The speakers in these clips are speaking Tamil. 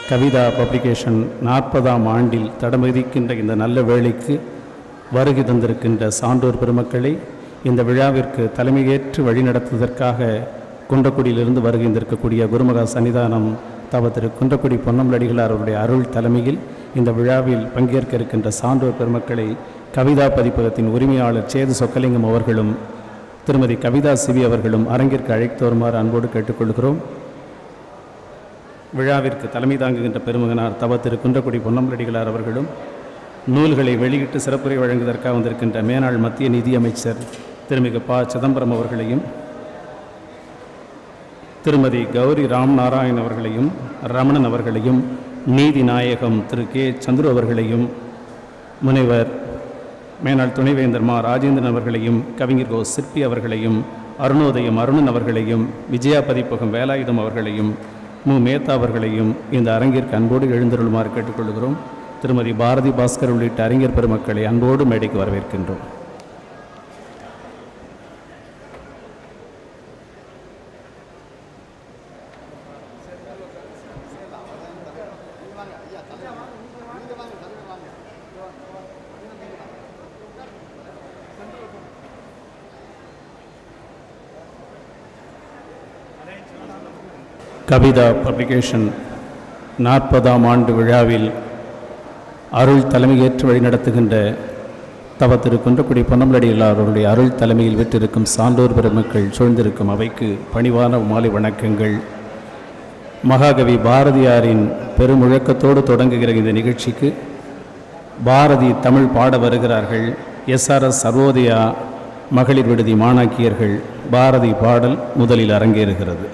கவிதா பப்ளிகேஷன் 40ஆம் ஆண்டில் தடமதிக்கின்ற இந்த நல்ல வேளைக்கு வருகை தந்திருக்கின்ற சான்றோர் பெருமக்களை, இந்த விழாவிற்கு தலைமையேற்று வழிநடத்துவதற்காக குன்றக்குடியிலிருந்து வருகின்றிருக்கக்கூடிய குருமகா சன்னிதானம் தவ திரு குன்றக்குடி பொன்னம்பலடிகளார் அவருடைய அருள் தலைமையில் இந்த விழாவில் பங்கேற்க இருக்கின்ற சான்றோர் பெருமக்களை கவிதா பதிப்பகத்தின் உரிமையாளர் சேது சொக்கலிங்கம் அவர்களும் திருமதி கவிதா சிவி அவர்களும் அரங்கிற்கு அழைத்து வருமாறு அன்போடு கேட்டுக்கொள்கிறோம். விழாவிற்கு தலைமை தாங்குகின்ற பெருமகனார் தவ திரு குன்றக்குடி பொன்னம்பலடிகளார் அவர்களும், நூல்களை வெளியிட்டு சிறப்புரை வழங்குவதற்காக வந்திருக்கின்ற மேனாள் மத்திய நிதியமைச்சர் திருமிகு ப. சிதம்பரம் அவர்களையும், திருமதி கௌரி ராம்நாராயண் அவர்களையும், ரமணன் அவர்களையும், நீதி நாயகம் திரு கே. சந்துரு அவர்களையும், முனைவர் மேனாள் துணைவேந்தர் மா. ராஜேந்திரன் அவர்களையும், கவிஞர் கோ. சிற்பி அவர்களையும், அருணோதயம் அருணன் அவர்களையும், விஜயா பதிப்பகம் வேலாயுதம் அவர்களையும், மு. மேத்தா அவர்களையும் இந்த அரங்கிற்கு அன்போடு எழுந்தருளுமாறு கேட்டுக்கொள்கிறோம். திருமதி பாரதி பாஸ்கர் உள்ளிட்ட அறிஞர் பெருமக்களை அன்போடு மேடைக்கு வரவேற்கின்றோம். கவிதா பப்ளிகேஷன் 40ஆம் ஆண்டு விழாவில் அருள் தலைமையேற்று வழிநடத்துகின்ற தவ திரு குன்றக்குடி பொன்னம்பலடிகளார் அவருடைய அருள் தலைமையில் விற்றிருக்கும் சான்றோர் பெருமக்கள் சூழ்ந்திருக்கும் அவைக்கு பணிவான மாலை வணக்கங்கள். மகாகவி பாரதியாரின் பெருமுழக்கத்தோடு தொடங்குகிற இந்த நிகழ்ச்சிக்கு பாரதி தமிழ் பாட வருகிறார்கள். SRS சர்வோதயா மகளிர் விடுதி மாணாக்கியர்கள். பாரதி பாடல் முதலில் அரங்கேறுகிறது.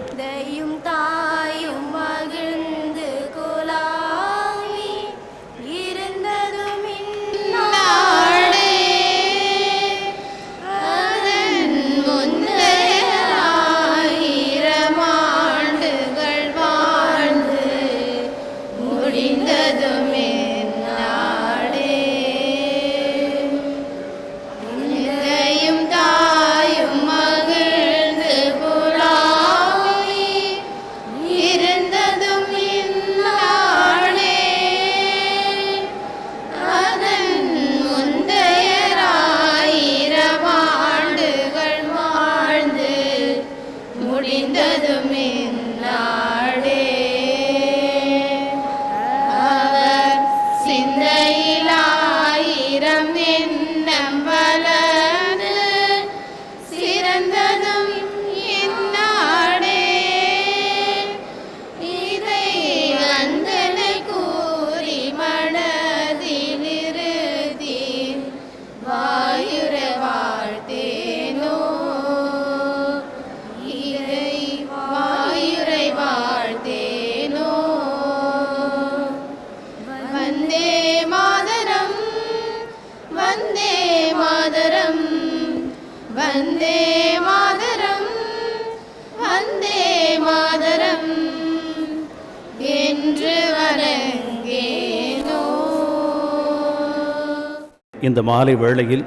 இந்த மாலை வேளையில்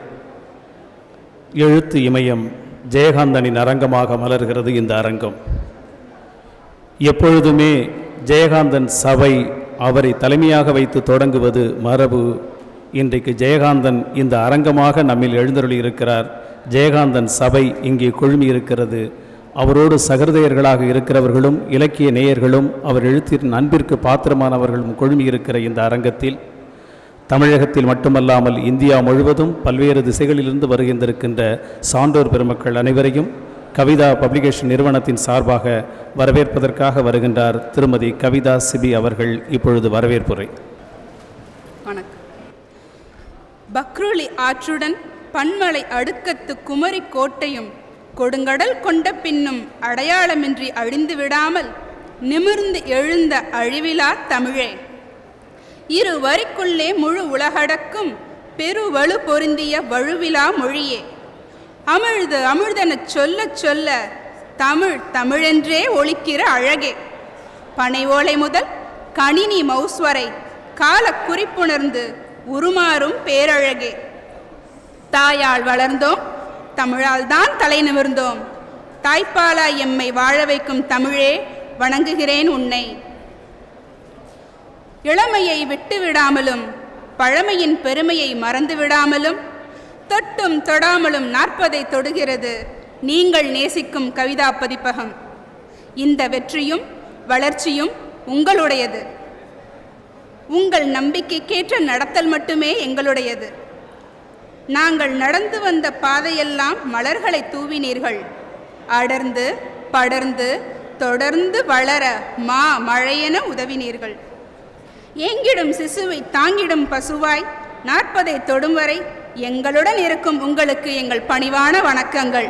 எழுத்து இமயம் ஜெயகாந்தனின் அரங்கமாக மலர்கிறது. இந்த அரங்கம் எப்பொழுதுமே ஜெயகாந்தன் சபை அவரை தலைமையாக வைத்து தொடங்குவது மரபு. இன்றைக்கு ஜெயகாந்தன் இந்த அரங்கமாக நம்மில் எழுந்தருளி இருக்கிறார். ஜெயகாந்தன் சபை இங்கே குழுமி இருக்கிறது. அவரோடு சகృதயர்களாக இருக்கிறவர்களும் இலக்கிய நேயர்களும் அவர் எழுத்தின் அன்பிற்கு பாத்திரமானவர்களும் குழுமி இருக்கிற இந்த அரங்கத்தில் தமிழகத்தில் மட்டுமல்லாமல் இந்தியா முழுவதும் பல்வேறு திசைகளிலிருந்து வருகின்றிருக்கின்ற சான்றோர் பெருமக்கள் அனைவரையும் கவிதா பப்ளிகேஷன் நிறுவனத்தின் சார்பாக வரவேற்பதற்காக வருகின்றார் திருமதி கவிதா சிபி அவர்கள். இப்பொழுது வரவேற்புரை. வணக்கம். பக்ருளி ஆற்றுடன் பன்மலை அடுக்கத்து குமரி கோட்டையும் கொடுங்கடல் கொண்ட பின்னும் அடையாளமின்றி அழிந்து விடாமல் நிமிர்ந்து எழுந்த அழிவிலா தமிழே, இரு வரிக்குள்ளே முழு உலகடக்கும் பெருவலு பொருந்திய வழுவிலா மொழியே, அமிழ்து அமிழ்தெனச் சொல்ல சொல்ல தமிழ் தமிழென்றே ஒலிக்கிற அழகே, பனை ஓலை முதல் கணினி மௌஸ்வரை கால குறிப்புணர்ந்து உருமாறும் பேரழகே, தாயால் வளர்ந்தோம், தமிழால் தான் தலை நிமிர்ந்தோம், தாய்ப்பாலா எம்மை வாழ வைக்கும் தமிழே, வணங்குகிறேன் உன்னை. இளமையை விட்டுவிடாமலும் பழமையின் பெருமையை மறந்துவிடாமலும் தொட்டும் தொடாமலும் 40ஐ தொடுகிறது நீங்கள் நேசிக்கும் கவிதா பதிப்பகம். இந்த வெற்றியும் வளர்ச்சியும் உங்களுடையது. உங்கள் நம்பிக்கைக்கேற்ற நடத்தல் மட்டுமே எங்களுடையது. நாங்கள் நடந்து வந்த பாதையெல்லாம் மலர்களை தூவினீர்கள். அடர்ந்து படர்ந்து தொடர்ந்து வளர மழையென உதவினீர்கள். ஏங்கிடும் சிசுவை தாங்கிடும் பசுவாய் 40ஐ தொடும் வரை எங்களுடன் இருக்கும் உங்களுக்கு எங்கள் பணிவான வணக்கங்கள்.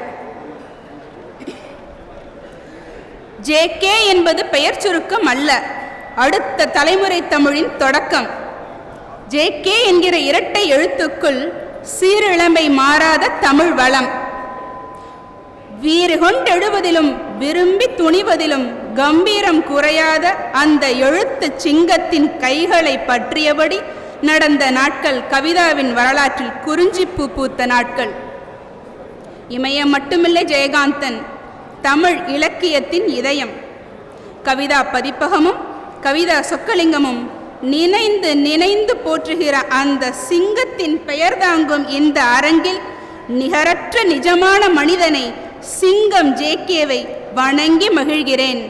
JK என்பது பெயர் சுருக்கம் அல்ல, அடுத்த தலைமுறை தமிழின் தொடக்கம். JK என்கிற இரட்டை எழுத்துக்குள் சீரிழமை மாறாத தமிழ் வளம். வீறு கொண்டெழுவதிலும் விரும்பி துணிவதிலும் கம்பீரம் குறையாத அந்த எழுத்து சிங்கத்தின் கைகளை பற்றியபடி நடந்த நாட்கள் கவிதாவின் வரலாற்றில் குறிஞ்சிப்பூ பூத்த நாட்கள். இமயம் மட்டுமில்லை ஜெயகாந்தன், தமிழ் இலக்கியத்தின் இதயம். கவிதா பதிப்பகமும் கவிதா சொக்கலிங்கமும் நினைந்து நினைந்து போற்றுகிற அந்த சிங்கத்தின் பெயர் தாங்கும் இந்த அரங்கில் நிகரற்ற நிஜமான மனிதனை, சிங்கம் JKவை வணங்கி மகிழ்கிறேன்.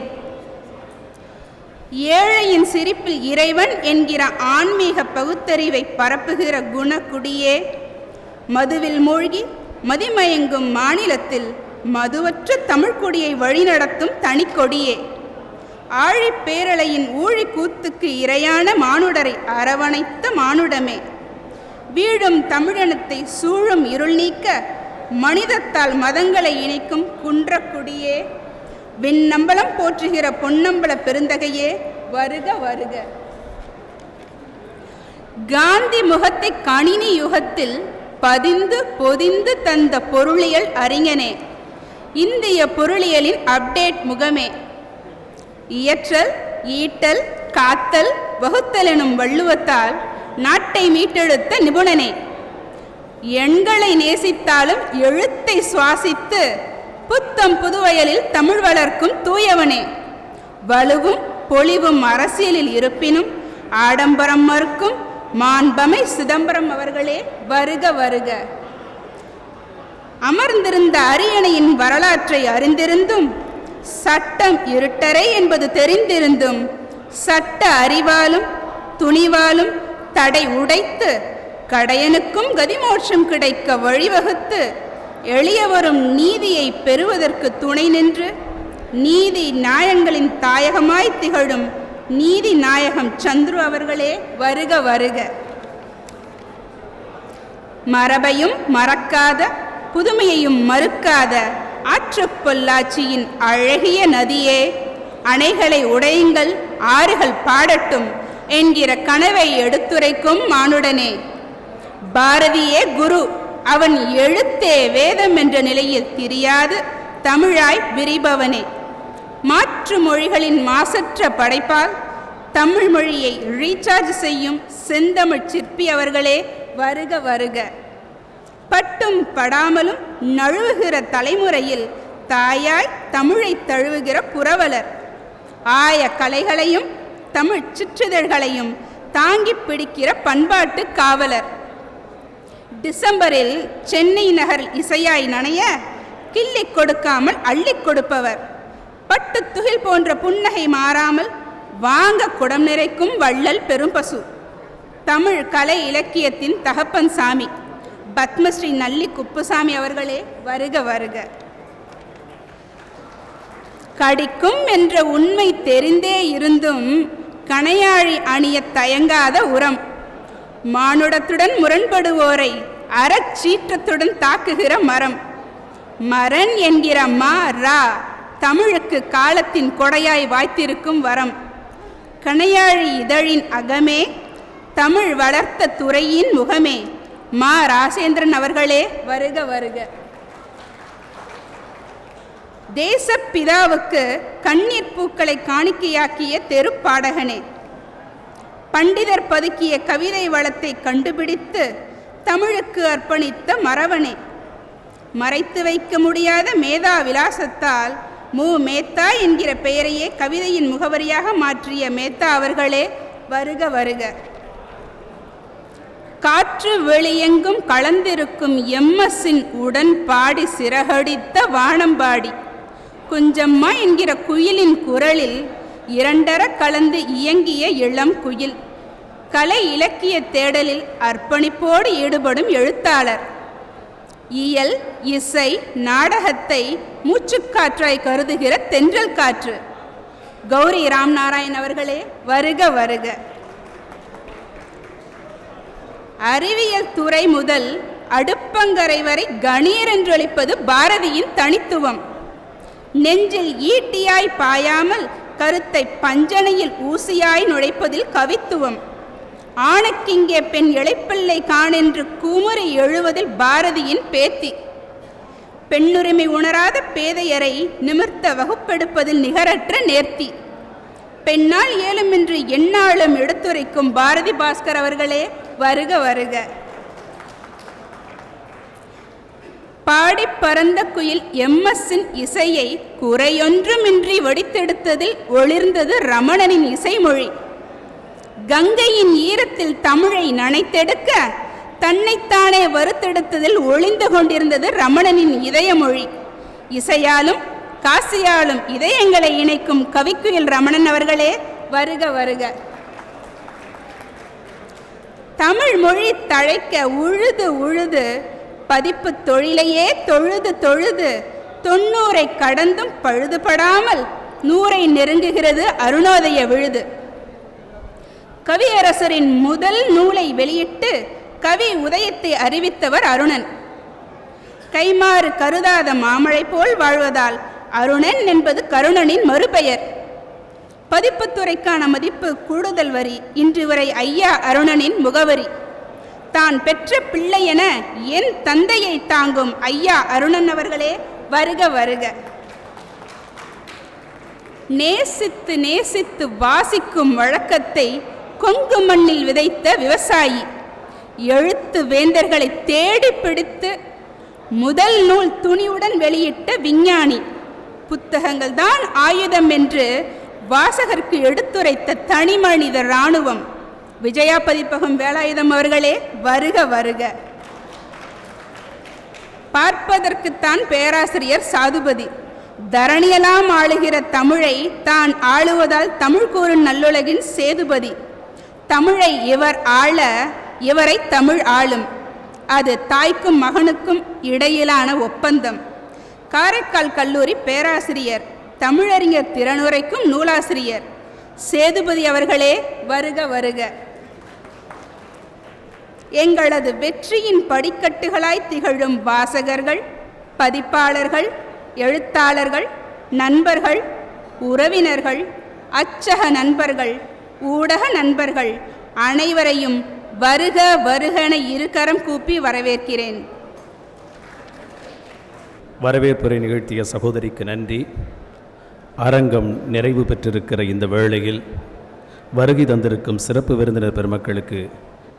ஏழையின் சிரிப்பில் இறைவன் என்கிற ஆன்மீக பகுத்தறிவை பரப்புகிற குணக்குடியே, மதுவில் மூழ்கி மதிமயங்கும் மாநிலத்தில் மதுவற்ற தமிழ்கொடியை வழிநடத்தும் தனிக்கொடியே, ஆழிப்பேரலையின் ஊழி கூத்துக்கு இரையான மானுடரை அரவணைத்த மானுடமே, வீழும் தமிழனத்தை சூழும் இருள் நீக்க மனிதத்தால் மதங்களை இணைக்கும் குன்றக்குடியே, விண்ணம்பலம் போற்றுகிற பொன்னம்பல பெருந்தகையே, வருக வருக. காந்தி முகத்தை கணினி யுகத்தில் பதிந்து பொதிந்து தந்த பொருளியல் அறிஞனே, இந்திய பொருளியலின் அப்டேட் முகமே, இயற்றல் ஈட்டல் காத்தல் வகுத்தல் எனும் வள்ளுவத்தால் நாட்டை மீட்டெடுத்த நிபுணனே, எண்களை நேசித்தாலும் எழுத்தை சுவாசித்து புத்தம் புதுவயலில் தமிழ் வளர்க்கும் தூயவனே, வலுவும் பொலிவும் அரசியலில் இருப்பினும் ஆடம்பரம் மறுக்கும் மாண்பமை சிதம்பரம் அவர்களே, வருக வருக. அமர்ந்திருந்த அரியணையின் வரலாற்றை அறிந்திருந்தும் சட்டம் இருட்டறை என்பது தெரிந்திருந்தும் சட்ட அறிவாலும் துணிவாலும் தடை உடைத்து கடையனுக்கும் கதிமோட்சம் கிடைக்க வழிவகுத்து எளியவரும் நீதியை பெறுவதற்கு துணை நின்று நீதி நியாயங்களின் தாயகமாய் திகழும் நீதி நாயகம் சந்துரு அவர்களே, வருக வருக. மரபையும் மறக்காத புதுமையையும் மறுக்காத ஆற்றுப் பொள்ளாச்சியின் அழகிய நதியே, அணைகளை உடையுங்கள் ஆறுகள் பாடட்டும் என்கிற கனவை எடுத்துரைக்கும் மானுடனே, பாரதியே குரு, அவன் எழுத்தே வேதம் என்ற நிலையில் தெரியாது தமிழாய் விரிபவனே, மாற்று மொழிகளின் மாசற்ற படைப்பால் தமிழ் மொழியை ரீசார்ஜ் செய்யும் செந்தமிழ் சிற்பி அவர்களே, வருக வருக. பட்டும் படாமலும் நழுவுகிற தலைமுறையில் தாயாய் தமிழை தழுவுகிற புரவலர், ஆய கலைகளையும் தமிழ் சிற்றிதழ்களையும் தாங்கி பிடிக்கிற பண்பாட்டு காவலர், டிசம்பரில் சென்னை நகர் இசையாய் நனைய கிள்ளி கொடுக்காமல் அள்ளி கொடுப்பவர், பட்டு துகில் போன்ற புன்னகை மாறாமல் வாங்க குடம் நிறைக்கும் வள்ளல் பெரும்பசு, தமிழ் கலை இலக்கியத்தின் தகப்பன் சாமி, பத்மஸ்ரீ நல்லி குப்புசாமி அவர்களே, வருக வருக. கடிக்கும் என்ற உண்மை தெரிந்தே இருந்தும் கணையாழி அணிய தயங்காத உரம், மானுடத்துடன் முரண்படுவோரை அறச்சீற்றத்துடன் தாக்குகிற மரம், மரன் என்கிற ரா தமிழுக்கு காலத்தின் கொடையாய் வாய்த்திருக்கும் வரம், கணையாழி இதழின் அகமே தமிழ் வளர்த்த துறையின் முகமே, ராசேந்திரன் அவர்களே, வருக வருக. தேசப்பிதாவுக்கு கண்ணீர் பூக்களை காணிக்கையாக்கிய தெருப்பாடகனே, பண்டிதர் பதுக்கிய கவிதை வளத்தை கண்டுபிடித்து தமிழுக்கு அர்ப்பணித்த மறவனே, மறைத்து வைக்க முடியாத மேதா விலாசத்தால் மேத்தா என்கிற பெயரையே கவிதையின் முகவரியாக மாற்றிய மேத்தா அவர்களே, வருக வருக. காற்று வெளியெங்கும் கலந்திருக்கும் எம்எஸ்ஸின் உடன் பாடி சிறகடித்த வானம்பாடி குஞ்சம்மா என்கிற குயிலின் குரலில் இரண்டர கலந்து இயங்கிய இளம் குயில். கலை இலக்கிய தேடலில் அர்ப்பணிப்போடு ஈடுபடும் எழுத்தாளர். இயல், இசை, நாடகத்தை மூச்சுக்காற்றாய் கருதுகிற தென்றல் காற்று கௌரி ராம்நாராயண் அவர்களே, வருக வருக. அறிவியல் துறை முதல் அடுப்பங்கரை வரை கணீர் என்றொலிப்பது பாரதியின் தனித்துவம். நெஞ்சில் ஈட்டியாய் பாயாமல் கருத்தை பஞ்சனையில் ஊசியாய் நுழைப்பதில் கவித்துவம். ஆணுக்கிங்கே பெண் இளைப்பிள்ளை காணென்று கூமுறை எழுவதில் பாரதியின் பேத்தி. பெண்ணுரிமை உணராத பேதையரை நிமிர்த்த வகுப்பெடுப்பதில் நிகரற்ற நேர்த்தி. பெண்ணால் ஏலுமின்றி எந்நாளும் எடுத்துரைக்கும் பாரதி பாஸ்கர் அவர்களே, வருக வருக. பாடி பறந்த குயில் எம்எஸ்ஸின் இசையை குறையொன்றுமின்றி வடித்தெடுத்ததில் ஒளிர்ந்தது ரமணனின் இசைமொழி. கங்கையின் ஈரத்தில் தமிழை நனைத்தெடுக்க தன்னைத்தானே வறுத்தெடுத்ததில் ஒளிந்து கொண்டிருந்தது ரமணனின் இதயமொழி. இசையாலும் காசியாலும் இதயங்களை இணைக்கும் கவிக்குயில் ரமணன் அவர்களே, வருக வருக. தமிழ் மொழி தழைக்க உழுது உழுது பதிப்பு தொழிலையே தொழுது தொழுது 90 கடந்தும் பழுதுபடாமல் 100 நெருங்குகிறது அருணோதய விழுது. கவியரசரின் முதல் நூலை வெளியிட்டு கவி உதயத்தை அறிவித்தவர் அருணன். கைமாறு கருதாத மாமழை போல் வாழ்வதால் அருணன் என்பது கருணனின் மறுபெயர். பதிப்புத்துறைக்கான மதிப்பு கூடுதல் வரி இன்று வரை ஐயா அருணனின் முகவரி. தான் பெற்ற பிள்ளை என என் தந்தையை தாங்கும் ஐயா அருணன் அவர்களே, வருக வருக. நேசித்து நேசித்து வாசிக்கும் வழக்கத்தை கொங்கு மண்ணில் விதைத்த விவசாயி. எழுத்து வேந்தர்களை தேடி பிடித்து முதல் நூல் துணிவுடன் வெளியிட்ட விஞ்ஞானி. புத்தகங்கள் தான் ஆயுதம் என்று வாசகருக்கு எடுத்துரைத்த தனிமனித இராணுவம். விஜயா பதிப்பகம் வேலாயுதம் அவர்களே, வருக வருக. பார்ப்பதற்குத்தான் பேராசிரியர் சாதுபதி. தரணியெல்லாம் ஆளுகிற தமிழை தான் ஆளுவதால் தமிழ் கூறும் நல்லுலகின் சேதுபதி. தமிழை இவர் ஆள இவரை தமிழ் ஆளும். அது தாய்க்கும் மகனுக்கும் இடையிலான ஒப்பந்தம். காரைக்கால் கல்லூரி பேராசிரியர், தமிழறிஞர் திறனுரைக்கும் நூலாசிரியர் சேதுபதி அவர்களே, வருக வருக. எங்களது வெற்றியின் படிக்கட்டுகளாய் திகழும் வாசகர்கள், பதிப்பாளர்கள், எழுத்தாளர்கள், நண்பர்கள், உறவினர்கள், அச்சக நண்பர்கள், ஊடக நண்பர்கள் அனைவரையும் வருக வருகென இருகரம் கூப்பி வரவேற்கிறேன். வரவேற்புரை நிகழ்த்திய சகோதரிக்கு நன்றி. அரங்கம் நிறைவு பெற்றிருக்கிற இந்த வேளையில் வருகை தந்திருக்கும் சிறப்பு விருந்தினர் பெருமக்களுக்கு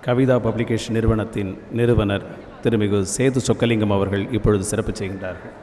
கவிதா பப்ளிகேஷன் நிறுவனத்தின் நிறுவனர் திருமிகு சேது சொக்கலிங்கம் அவர்கள் இப்பொழுது சிறப்பு செய்கின்றார்கள்.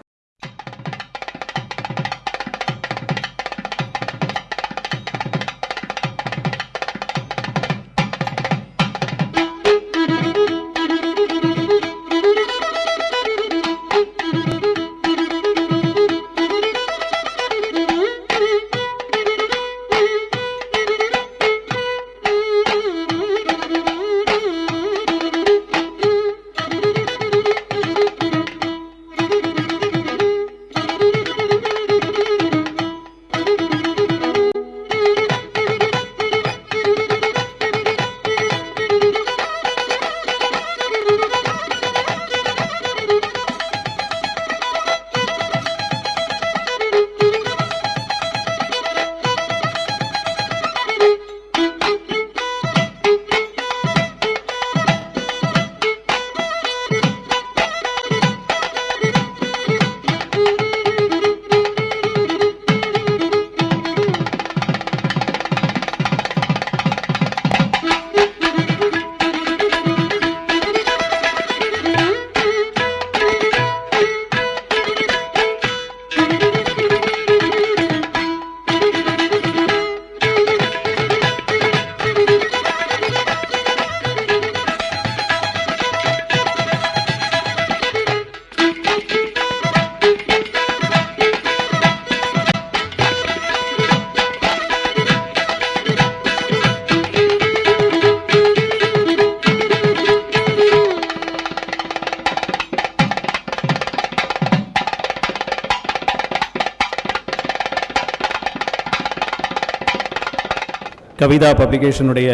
கவிதா பப்ளிகேஷனுடைய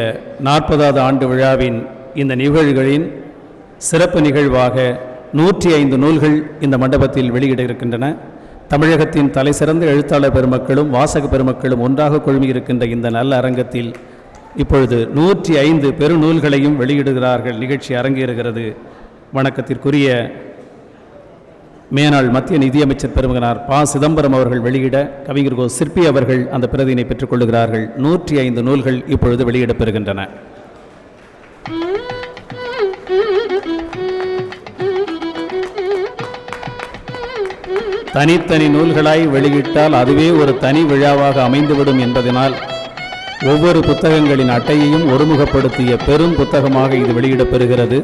40வது ஆண்டு விழாவின் இந்த நிகழ்வுகளின் சிறப்பு நிகழ்வாக 105 நூல்கள் இந்த மண்டபத்தில் வெளியிட இருக்கின்றன. தமிழகத்தின் தலைசிறந்த எழுத்தாளர் பெருமக்களும் வாசக பெருமக்களும் ஒன்றாக குழுமியிருக்கின்ற இந்த நல்ல அரங்கத்தில் இப்பொழுது 105 பெருநூல்களையும் வெளியிடுகிறார்கள். நிகழ்ச்சி அரங்கேறுகிறது. வணக்கத்திற்குரிய மேனாள் மத்திய நிதியமைச்சர் பெருமகனார் ப. சிதம்பரம் அவர்கள் வெளியிட கவிஞர் கோ. சிற்பி அவர்கள் அந்த பிரதியினை பெற்றுக்கொள்கிறார்கள். 105 நூல்கள் இப்பொழுது வெளியிடப்பெறுகின்றன. தனித்தனி நூல்களாய் வெளியிட்டால் அதுவே ஒரு தனி விழாவாக அமைந்துவிடும் என்பதனால் ஒவ்வொரு புத்தகங்களின் அட்டையையும் ஒருமுகப்படுத்திய பெரும் புத்தகமாக இது வெளியிடப்பெறுகிறது.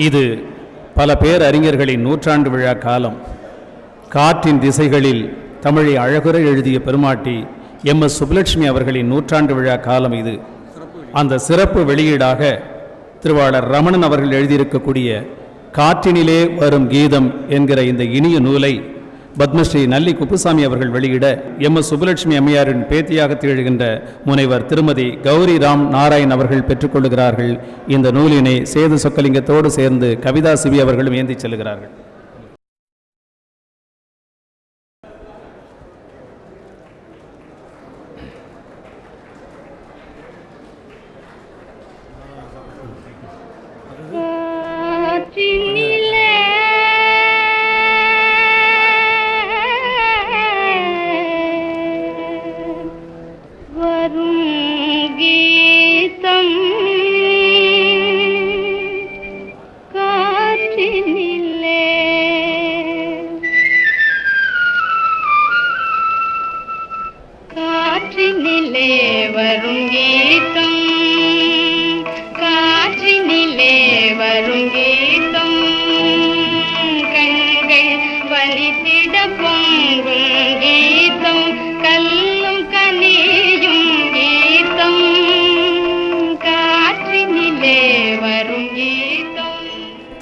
இது பல பேரறிஞர்களின் 100ஆண்டு விழா காலம். காற்றின் திசைகளில் தமிழை அழகுற எழுதிய பெருமாட்டி MS சுப்புலட்சுமி அவர்களின் 100ஆண்டு விழா காலம் இது. அந்த சிறப்பு வெளியீடாக திருவாளர் ரமணன் அவர்கள் எழுதியிருக்கக்கூடிய காற்றினிலே வரும் கீதம் என்கிற இந்த இனிய நூலை பத்மஸ்ரீ நல்லி குப்புசாமி அவர்கள் வெளியிட MS சுப்புலட்சுமி அம்மையாரின் பேத்தியாக திகழ்கின்ற முனைவர் திருமதி கௌரி ராம் நாராயண் அவர்கள் பெற்றுக்கொள்கிறார்கள். இந்த நூலினை சேது சொக்கலிங்கத்தோடு சேர்ந்து கவிதா சிவி அவர்களும் ஏந்தி செல்கிறார்கள்.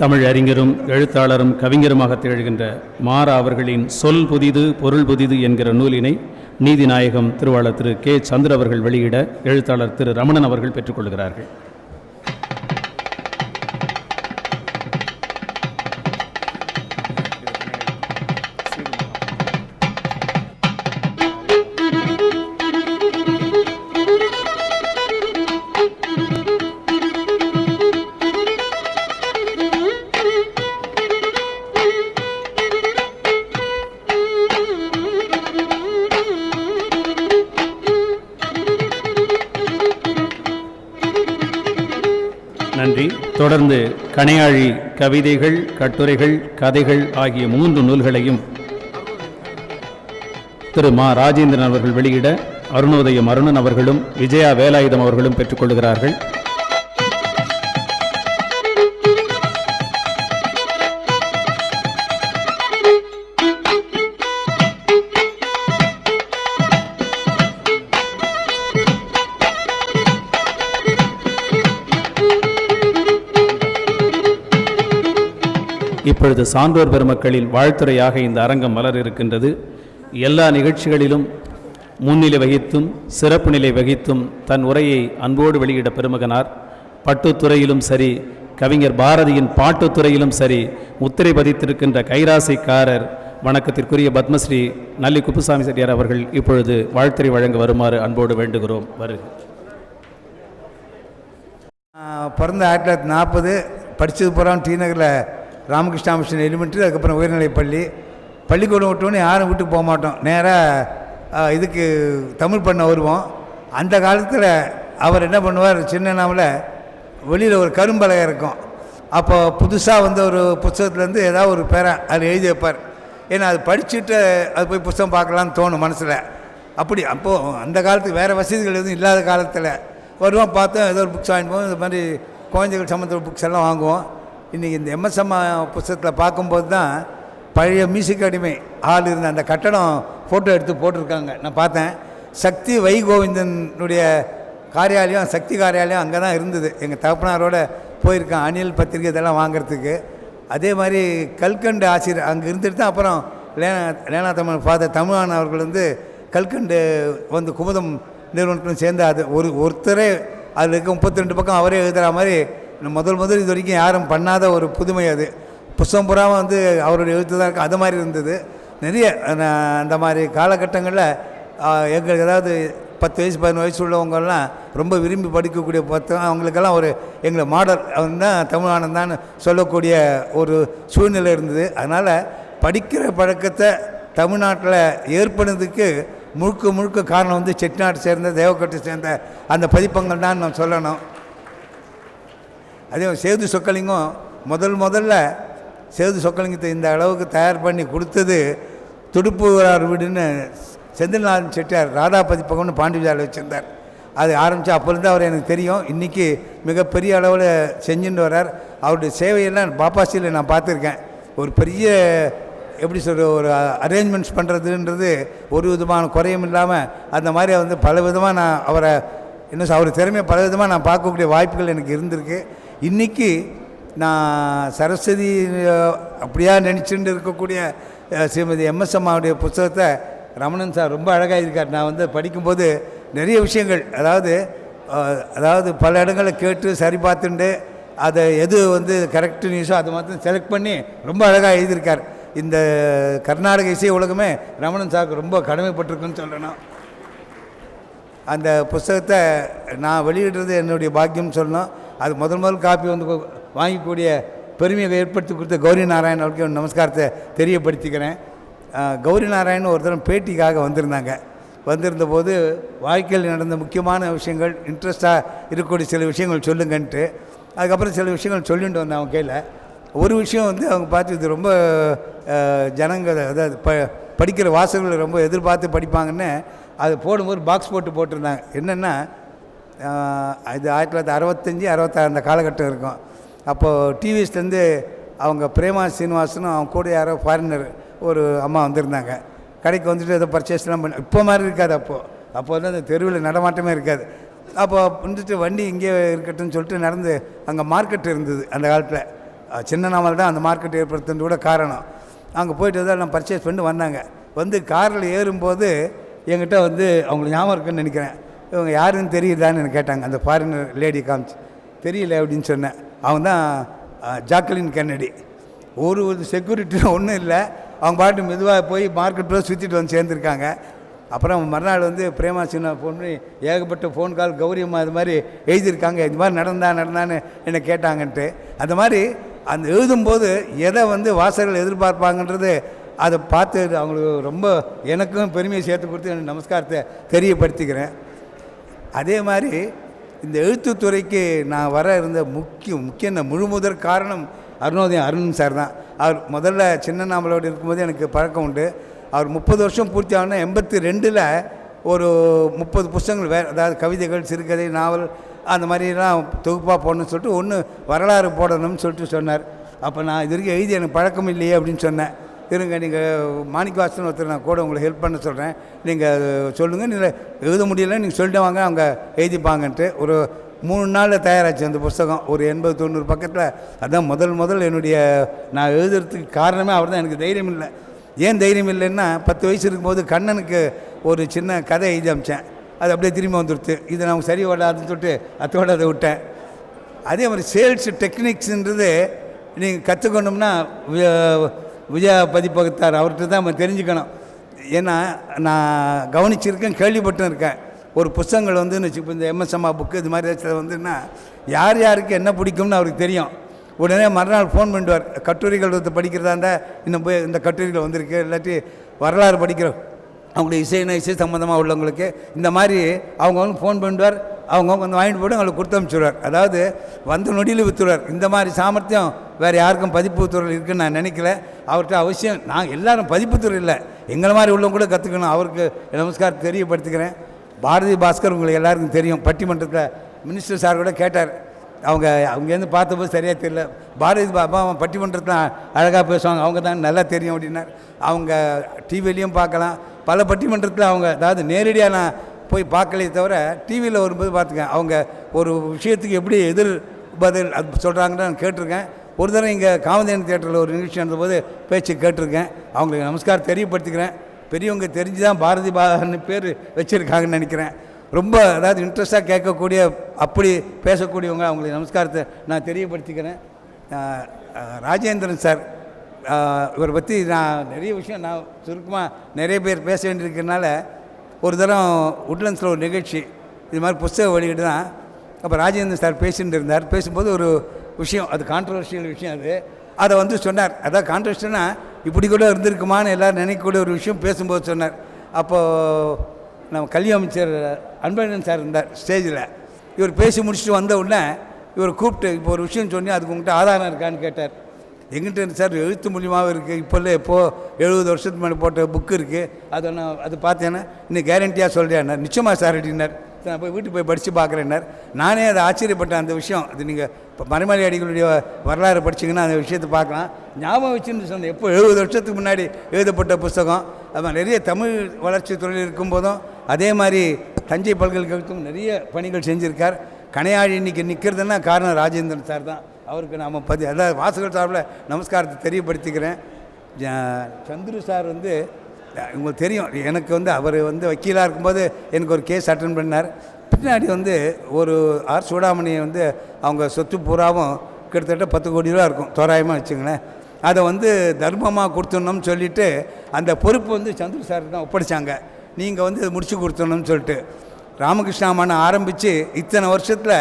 தமிழ் அறிஞரும் எழுத்தாளரும் கவிஞருமாக திகழ்கின்ற மாரா அவர்களின் சொல் புதிது பொருள் புதிது என்கிற நூலினை நீதிநாயகம் திருவாளர் திரு கே. சந்திர அவர்கள் வெளியிட எழுத்தாளர் திரு ரமணன் அவர்கள் பெற்றுக்கொள்கிறார்கள். நன்றி. தொடர்ந்து கணையாழி கவிதைகள், கட்டுரைகள், கதைகள் ஆகிய 3 நூல்களையும் திரு மா. ராஜேந்திரன் அவர்கள் வெளியிட அருணோதயம் அருணன் அவர்களும் விஜயா வேலாயுதம் அவர்களும் பெற்றுக்கொள்கிறார்கள். இப்பொழுது சான்றோர் பெருமக்களின் வாழ்த்துரையாக இந்த அரங்கம் மலர் இருக்கின்றது. எல்லா நிகழ்ச்சிகளிலும் முன்னிலை வகித்தும் சிறப்பு நிலை வகித்தும் தன் உரையை அன்போடு வெளியிட பெருமகனார். பட்டுத்துறையிலும் சரி, கவிஞர் பாரதியின் பாட்டுத்துறையிலும் சரி முத்திரை பதித்திருக்கின்ற கைராசிக்காரர் வணக்கத்திற்குரிய பத்மஸ்ரீ நல்லி குப்புசாமி செட்டியார் அவர்கள் இப்பொழுது வாழ்த்துரை வழங்க வருமாறு அன்போடு வேண்டுகிறோம். வருக. பிறந்த 1940, படித்தது பூரா டி நகரில் ராமகிருஷ்ணா மிஷன் எலிமெண்ட்ரி, அதுக்கப்புறம் உயர்நிலைப்பள்ளி. பள்ளிக்கூடம் விட்டோன்னே யாரும் வீட்டுக்கு போக மாட்டோம், நேராக இதுக்கு தமிழ் பண்ண வருவோம். அந்த காலத்தில் அவர் என்ன பண்ணுவார், சின்னனாவில் வெளியில் ஒரு கரும்பலகை இருக்கும், அப்போ புதுசாக வந்து ஒரு புத்தகத்துலேருந்து ஏதாவது ஒரு பேரை அது எழுதி வைப்பார். ஏன்னா அது படிச்சுட்டு அது போய் புத்தகம் பார்க்கலான்னு தோணும் மனசில். அப்படி அப்போது அந்த காலத்துக்கு வேறு வசதிகள் எதுவும் இல்லாத காலத்தில் வருவோம், பார்த்தோம் ஏதோ ஒரு புக்ஸ் வாங்கிப்போம். இது மாதிரி குழந்தைகள் சம்மந்தப்பட்ட புக்ஸ் எல்லாம் வாங்குவோம். இன்றைக்கி இந்த எம்எஸ்எம் புத்தகத்தில் பார்க்கும்போது தான் பழைய மியூசிக் அகாடமி ஹால் இருந்த அந்த கட்டடம் ஃபோட்டோ எடுத்து போட்டிருக்காங்க. நான் பார்த்தேன். சக்தி வைகோவிந்தனுடைய காரியாலயம், சக்தி காரியாலயம் அங்கே தான் இருந்தது. எங்கள் தகப்பனாரோட போயிருக்கேன் அணில் பத்திரிகை இதெல்லாம் வாங்கிறதுக்கு. அதே மாதிரி கல்கண்டு ஆசிரியர் அங்கே இருந்துட்டு தான் அப்புறம் லேனா தமிழ் ஃபாதர் தமிழான் அவர்கள் வந்து கல்கண்டு வந்து குமுதம் நிறுவனத்துடன் சேர்ந்து அது ஒருத்தரே அதில் இருக்க 32 பக்கம் அவரே எழுதுகிற மாதிரி முதல் இது வரைக்கும் யாரும் பண்ணாத ஒரு புதுமை. அது புஸ்தகம் புறாமல் வந்து அவருடைய எழுத்து தான் இருக்குது. அது மாதிரி இருந்தது நிறைய. அந்த மாதிரி காலகட்டங்களில் எங்களுக்கு ஏதாவது 10 வயசு 11 வயசு உள்ளவங்கெல்லாம் ரொம்ப விரும்பி படிக்கக்கூடிய புத்தகம், அவங்களுக்கெல்லாம் ஒரு எங்களை மாடல் தான் தமிழானந்தான்னு சொல்லக்கூடிய ஒரு சூழ்நிலை இருந்தது. அதனால் படிக்கிற பழக்கத்தை தமிழ்நாட்டில் ஏற்படுறதுக்கு முழுக்க காரணம் வந்து செட்டிநாட்டை சேர்ந்த தேவக்கோட்டை சேர்ந்த அந்த பதிப்பங்கள் தான் நான் சொல்லணும். அதே சேது சொக்கலிங்கம் முதல்ல சேது சொக்கலிங்கத்தை இந்த அளவுக்கு தயார் பண்ணி கொடுத்தது துடுப்புறார் வீடுன்னு செந்தில்நாதன் செட்டியார் ராதா பதிப்பகம்னு பாண்டிவிஜாவில் வச்சுருந்தார். அது ஆரம்பித்து அப்போலேருந்து அவர் எனக்கு தெரியும். இன்றைக்கி மிகப்பெரிய அளவில் செஞ்சுட்டு வர்றார். அவருடைய சேவையெல்லாம் பாப்பாசியில் நான் பார்த்துருக்கேன். ஒரு பெரிய எப்படி சொல்கிற ஒரு அரேஞ்ச்மெண்ட்ஸ் பண்ணுறதுன்றது ஒரு விதமான குறையும் இல்லாமல் அந்த மாதிரி வந்து பல விதமாக நான் அவரை இன்னும் அவர் திறமையை பல விதமாக நான் பார்க்கக்கூடிய வாய்ப்புகள் எனக்கு இருந்திருக்கு. இன்றைக்கி நான் சரஸ்வதி அப்படியா நினச்சிட்டு இருக்கக்கூடிய ஸ்ரீமதி எம்எஸ் அம்மாவுடைய புத்தகத்தை ரமணன் சார் ரொம்ப அழகாக இருக்கார். நான் வந்து படிக்கும்போது நிறைய விஷயங்கள் அதாவது பல இடங்களை கேட்டு சரி பார்த்துட்டு அதை எது வந்து கரெக்ட் நியூஸோ அதை மாத்திரம் செலக்ட் பண்ணி ரொம்ப அழகாக எழுதியிருக்கார். இந்த கர்நாடக இசை உலகமே ரமணன் சாருக்கு ரொம்ப கடமைப்பட்டிருக்குன்னு சொல்லணும். அந்த புஸ்தகத்தை நான் வெளியிடுறது என்னுடைய பாக்கியம்னு சொல்லணும். அது முதல் காப்பி வந்து வாங்கிக்கூடிய பெருமையை ஏற்படுத்தி கொடுத்த கௌரி நாராயண் அவருக்கு நமஸ்காரத்தை தெரியப்படுத்திக்கிறேன். கௌரி நாராயண் ஒரு தரம் பேட்டிக்காக வந்திருந்த போது வாழ்க்கையில் நடந்த முக்கியமான விஷயங்கள், இன்ட்ரெஸ்டாக இருக்கக்கூடிய சில விஷயங்கள் சொல்லுங்கன்ட்டு அதுக்கப்புறம் சில விஷயங்கள் சொல்லிட்டு வந்தேன் அவங்க கையில். ஒரு விஷயம் வந்து அவங்க பார்த்து இது ரொம்ப ஜனங்கள் அதாவது படிக்கிற வாசகர்கள் ரொம்ப எதிர்பார்த்து படிப்பாங்கன்னு அது போடும்போது பாக்ஸ் போட்டிருந்தாங்க. என்னென்னா இது 1965 66 அந்த காலகட்டம் இருக்கும். அப்போது டிவிஎஸ்லேருந்து அவங்க பிரேமா சீனிவாசனும் அவங்க கூட யாரோ ஃபாரினர் ஒரு அம்மா வந்திருந்தாங்க. கடைக்கு வந்துட்டு ஏதோ பர்ச்சேஸ்லாம் பண்ண இப்போ மாதிரி இருக்காது. அப்போ வந்து அந்த தெருவில் நடமாட்டமே இருக்காது. அப்போ வந்துட்டு வண்டி இங்கே இருக்கட்டும்னு சொல்லிட்டு நடந்து அங்கே மார்க்கெட் இருந்தது அந்த காலத்தில். சின்னநாமல் தான் அந்த மார்க்கெட் ஏற்படுத்துறது கூட காரணம். அங்கே போய்ட்டு தான் நான் பர்ச்சேஸ் பண்ணி வந்தாங்க. வந்து காரில் ஏறும்போது என்கிட்ட வந்து அவங்களுக்கு ஞாபகம் இருக்குன்னு நினைக்கிறேன். இவங்க யாருன்னு தெரியுதான்னு எனக்கு கேட்டாங்க. அந்த ஃபாரினர் லேடி காமிச்சு தெரியல அப்படின்னு சொன்னேன். அவங்க தான் ஜாக்லின் கென்னடி. ஒரு செக்யூரிட்டி ஒன்றும் இல்லை. அவங்க பாட்டு மெதுவாக போய் மார்க்கெட்டில் சுற்றிட்டு வந்து சேர்ந்துருக்காங்க. அப்புறம் மறுநாள் வந்து பிரேமா சின்ன ஃபோன் பண்ணி ஏகப்பட்ட ஃபோன் கால் கௌரியம்மா இது மாதிரி எழுதியிருக்காங்க, இது மாதிரி நடந்தான்னு என்னை கேட்டாங்கன்ட்டு. அந்த மாதிரி அந்த எழுதும்போது எதை வந்து வாசகர்கள் எதிர்பார்ப்பாங்கன்றது அதை பார்த்து அவங்களுக்கு ரொம்ப எனக்கும் பெருமையை சேர்த்து கொடுத்து எனக்கு நமஸ்காரத்தை தெரியப்படுத்திக்கிறேன். அதே மாதிரி இந்த எழுத்துத்துறைக்கு நான் வர இருந்த முக்கிய முழுமுதற் காரணம் அருணோதயம் அருண் சார் தான். அவர் முதல்ல சின்ன நாமளோடு இருக்கும்போது எனக்கு பழக்கம் உண்டு. அவர் 30 வருஷம் பூர்த்தி ஆகுனா 82ல் ஒரு 30 புத்தகங்கள் அதாவது கவிதைகள், சிறுகதை, நாவல் அந்த மாதிரிலாம் தொகுப்பாக போடணும்னு சொல்லிட்டு ஒன்று வரலாறு போடணும்னு சொல்லிட்டு சொன்னார். அப்போ நான் இது வரைக்கும் எழுதி எனக்கு பழக்கம் இல்லையே அப்படின்னு சொன்னேன். இருங்க, நீங்கள் மாணிக்கவாசன் ஒருத்தர் நான் கூட உங்களுக்கு ஹெல்ப் பண்ண சொல்கிறேன், நீங்கள் சொல்லுங்கள், நீங்கள் எழுத முடியல நீங்கள் சொல்லிட்டு வாங்க அவங்க எழுதிப்பாங்கன்ட்டு. ஒரு 3 நாளில் தயாராச்சு அந்த புஸ்தகம். ஒரு 80-90 பக்கத்தில். அதுதான் முதல் என்னுடைய நான் எழுதுறதுக்கு காரணமே அவர் தான். எனக்கு தைரியம் இல்லை. ஏன் தைரியம் இல்லைன்னா 10 வயசு இருக்கும்போது கண்ணனுக்கு ஒரு சின்ன கதை எழுதி அமிச்சேன். அது அப்படியே திரும்பி வந்துடுத்து. இதை நான் சரி வராதுன்னு சொல்லிட்டு அதோடு அதை விட்டேன். அதே மாதிரி சேல்ஸ் டெக்னிக்ஸுன்றது நீங்கள் கற்றுக்கணும்னா விஜயா பதிப்பகத்தார் அவர்கிட்ட தான் நம்ம தெரிஞ்சுக்கணும். ஏன்னா நான் கவனிச்சிருக்கேன், கேள்விப்பட்டும் இருக்கேன். ஒரு புத்தகங்கள் வந்து இப்போ இந்த எம்எஸ் அம்மா புக்கு இது மாதிரி ஏதாச்சும் வந்துன்னா யாருக்கு என்ன பிடிக்கும்னு அவருக்கு தெரியும். உடனே மறுநாள் ஃபோன் பண்ணிடுவார். கட்டுரைகள் வந்து படிக்கிறதா இருந்தால் இன்னும் போய் இந்த கட்டுரைகள் வந்திருக்கு, இல்லாட்டி வரலாறு படிக்கிறோம் அவங்களுடைய இசை சம்மந்தமாக உள்ளவங்களுக்கு இந்த மாதிரி அவங்க வந்து ஃபோன் பண்ணிடுவார். அவங்க வந்து வாங்கிட்டு போய்ட்டு அவங்களுக்கு கொடுத்து அனுப்பிச்சுடுவார். அதாவது வந்த நொடியில் விற்றுடுவார். இந்த மாதிரி சாமர்த்தியம் வேறு யாருக்கும் பதிப்பு துறையில் இருக்குதுன்னு நான் நினைக்கல. அவர்கிட்ட அவசியம் நாங்கள் எல்லோரும் பதிப்பு துறை இல்லை, எங்களை மாதிரி உள்ளவங்க கூட கற்றுக்கணும். அவருக்கு நமஸ்காரம் தெரியப்படுத்திக்கிறேன். பாரதி பாஸ்கர் உங்களுக்கு எல்லாருக்கும் தெரியும். பட்டிமன்றத்தில் மினிஸ்டர் சார் கூட கேட்டார், அங்கேருந்து பார்த்தபோது சரியாக தெரியல, பாரதி பாபா பட்டிமன்றத்தில் அழகாக பேசுவாங்க, அவங்க தான் நல்லா தெரியும் அப்படின்னார். அவங்க டிவிலையும் பார்க்கலாம், பல பட்டிமன்றத்தில் அவங்க, அதாவது நேரடியாக நான் போய் பார்க்கலே தவிர டிவியில் வரும்போது பார்த்துக்கேன். அவங்க ஒரு விஷயத்துக்கு எப்படி எதிர் பதில் அது சொல்கிறாங்கன்னு நான் கேட்டிருக்கேன். ஒரு தடவை இங்கே காமதேனு தியேட்டரில் ஒரு நிகழ்ச்சி நடந்தபோது பேச்சு கேட்டிருக்கேன். அவங்களுக்கு நமஸ்காரம் தெரியப்படுத்திக்கிறேன். பெரியவங்க தெரிஞ்சு தான் பாரதி பாபான்னு பேர் வச்சுருக்காங்கன்னு நினைக்கிறேன். ரொம்ப அதாவது இன்ட்ரெஸ்டாக கேட்கக்கூடிய, அப்படி பேசக்கூடியவங்க, அவங்களுக்கு நமஸ்காரத்தை நான் தெரியப்படுத்திக்கிறேன். ராஜேந்திரன் சார், இவரை பற்றி நான் நிறைய விஷயம் நான் சுருக்கமாக நிறைய பேர் பேச வேண்டியிருக்கிறதுனால, ஒரு தரம் உட்லண்ட்ஸில் ஒரு நிகழ்ச்சி இது மாதிரி புஸ்தக வெளியிட்டு தான். அப்போ ராஜேந்திரன் சார் பேசிகிட்டு இருந்தார். பேசும்போது ஒரு விஷயம், அது கான்ட்ரவர்ஷியல் விஷயம், அதை வந்து சொன்னார். அதாவது கான்ட்ரவர்ஷியல்னா இப்படி கூட இருந்திருக்குமான்னு எல்லோரும் நினைக்கக்கூடிய ஒரு விஷயம் பேசும்போது சொன்னார். அப்போது நம்ம கல்வி அமைச்சர் அன்பழகன் சார் இருந்தார் ஸ்டேஜில். இவர் பேசி முடிச்சுட்டு வந்த உடனே இவர் கூப்பிட்டு, இப்போ ஒரு விஷயம் சொன்னி அதுக்கு உங்கள்கிட்ட ஆதாரம் இருக்கான்னு கேட்டார். எங்கிட்ட சார் எழுத்து மூலியமாகவும் இருக்குது, இப்போ இல்லை, இப்போது 70 வருஷத்துக்கு மேலே போட்ட புக்கு இருக்குது, அதை நான் அது பார்த்தேன்னா இன்னும் கேரண்டியாக சொல்கிறேன். நிச்சயமாக சார் அப்படின்னார். நான் போய் வீட்டுக்கு போய் படித்து பார்க்குறேன்னார். நானே அதை ஆச்சரியப்பட்டேன். அந்த விஷயம் அது நீங்கள் இப்போ மறைமலை அடிகளுடைய வரலாறு படிச்சிங்கன்னா அந்த விஷயத்தை பார்க்கலாம். ஞாபகம் வச்சுன்னு சொன்னேன், எப்போ 70 வருஷத்துக்கு முன்னாடி எழுதப்பட்ட புஸ்தகம். அது நிறைய தமிழ் வளர்ச்சி துறையில் இருக்கும்போதும் அதே மாதிரி தஞ்சை பல்கலைக்கழகத்துக்கும் நிறைய பணிகள் செஞ்சுருக்கார். கணையாழி இன்றைக்கி நிற்கிறதுனா காரணம் ராஜேந்திரன் சார் தான். அவருக்கு நாம் அதாவது வாசகர் சார்பில் நமஸ்காரத்தை தெரியப்படுத்திக்கிறேன். சந்துரு சார் வந்து உங்களுக்கு தெரியும், எனக்கு வந்து அவர் வந்து வக்கீலாக இருக்கும்போது எனக்கு ஒரு கேஸ் அட்டன் பண்ணார். பின்னாடி வந்து ஒரு ஆர் சூடாமணியை வந்து அவங்க சொத்து பூராவும் கிட்டத்தட்ட 10 கோடி ரூபா இருக்கும் தோராயமாக வச்சுங்களேன். அதை வந்து தர்மமாக கொடுத்துடணும்னு சொல்லிவிட்டு அந்த பொறுப்பு வந்து சந்துரு சார் தான் ஒப்படைச்சாங்க. நீங்கள் வந்து முடிச்சு கொடுத்துடணும்னு சொல்லிட்டு ராமகிருஷ்ணாமனை ஆரம்பித்து இத்தனை வருஷத்தில்